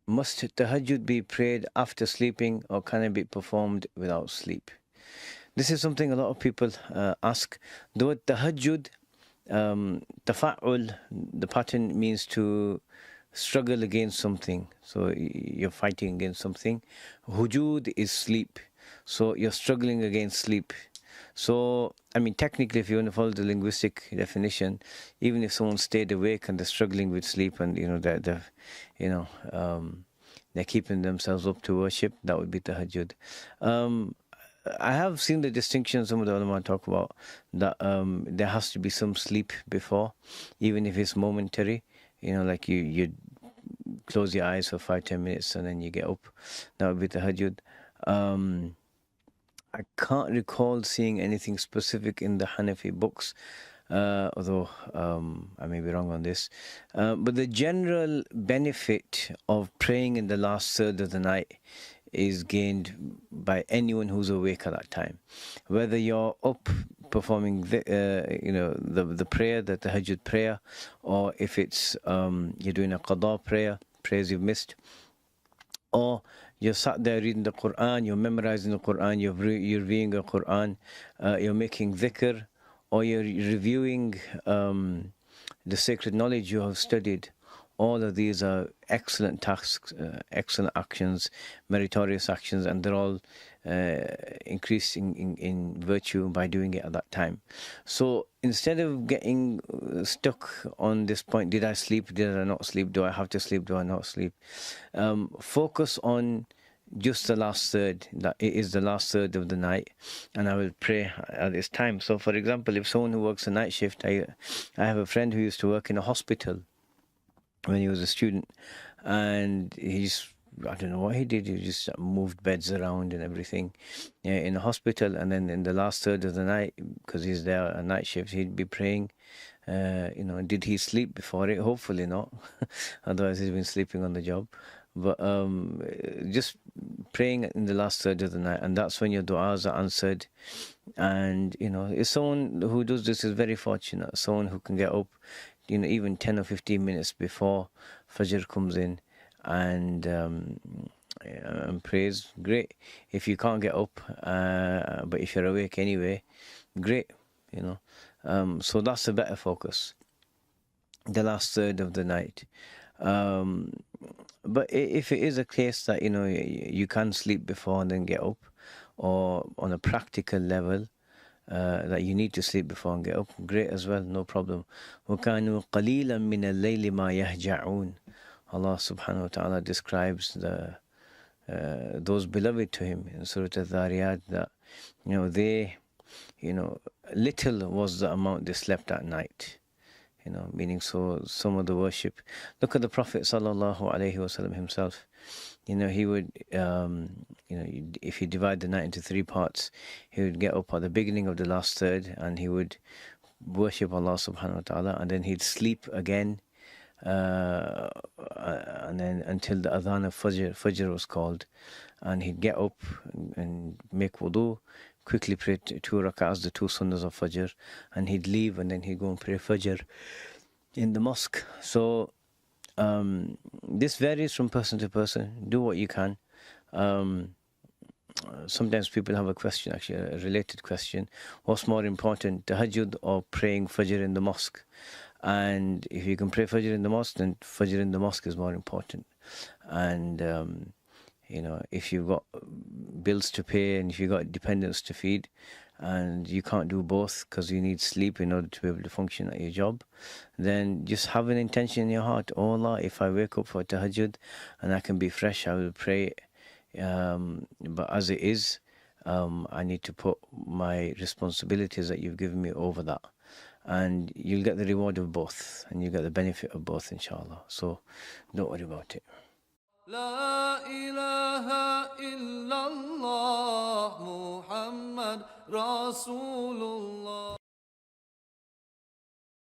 Must tahajjud be prayed after sleeping, or can it be performed without sleep? This is something a lot of people ask. The word tahajjud, tafa'ul, the pattern means to struggle against something. So you're fighting against something. Hujud is sleep. So you're struggling against sleep. So, I mean, technically, if you want to follow the linguistic definition, even if someone stayed awake and they're struggling with sleep, and you know, they're keeping themselves up to worship, that would be tahajjud. I have seen the distinction some of the ulama talk about that there has to be some sleep before, even if it's momentary. Like you close your eyes for 5-10 minutes and then you get up. That would be tahajjud. I can't recall seeing anything specific in the Hanafi books, although I may be wrong on this. But the general benefit of praying in the last third of the night is gained by anyone who's awake at that time. Whether you're up performing the prayer, the tahajjud prayer, or if it's you're doing a qada prayer, prayers you've missed, or you're sat there reading the Quran, you're memorizing the Quran, you're reading the Quran, you're making dhikr, or you're reviewing the sacred knowledge you have studied. All of these are excellent tasks, excellent actions, meritorious actions, and they're all increasing in virtue by doing it at that time. So instead of getting stuck on this point, did I sleep, did I not sleep, do I have to sleep, do I not sleep, focus on just the last third, that it is the last third of the night, and I will pray at this time. So for example, if someone who works a night shift, I have a friend who used to work in a hospital when he was a student, and I don't know what he did, he just moved beds around and everything in a hospital, and then in the last third of the night, because he's there a night shift, he'd be praying. Did he sleep before it? Hopefully not. Otherwise he's been sleeping on the job. But just praying in the last third of the night, and that's when your du'as are answered. And if someone who does this is very fortunate, someone who can get up even 10 or 15 minutes before Fajr comes in and prays, great. If you can't get up, but if you're awake anyway, great, so that's a better focus, the last third of the night. But if it is a case that you can sleep before and then get up, or on a practical level that you need to sleep before and get up, great as well, no problem. وَكَانُوا قَلِيلًا مِنَ اللَّيْلِ مَا يَهْجَعُونَ. Allah subhanahu wa ta'ala describes those beloved to him in Surah Al-Dhariyat that they little was the amount they slept at night, meaning so some of the worship. Look at the Prophet sallallahu alaihi wasallam himself. He would if you divide the night into 3 parts, he would get up at the beginning of the last third and he would worship Allah subhanahu wa ta'ala, and then he'd sleep again, and then until the adhan of Fajr was called, and he'd get up and make wudu, quickly pray 2 rak'ahs, the 2 sunnahs of Fajr, and he'd leave, and then he'd go and pray Fajr in the mosque. So this varies from person to person. Do what you can. Sometimes people have a question, actually a related question: what's more important, tahajjud or praying Fajr in the mosque? And if you can pray Fajr in the mosque, then Fajr in the mosque is more important. And if you've got bills to pay and if you've got dependents to feed, and you can't do both because you need sleep in order to be able to function at your job, then just have an intention in your heart: oh Allah, if I wake up for tahajjud and I can be fresh, I will pray. But as it is, I need to put my responsibilities that you've given me over that, and you'll get the reward of both, and you get the benefit of both, inshallah. So don't worry about it. لا إله إلا الله محمد رسول الله.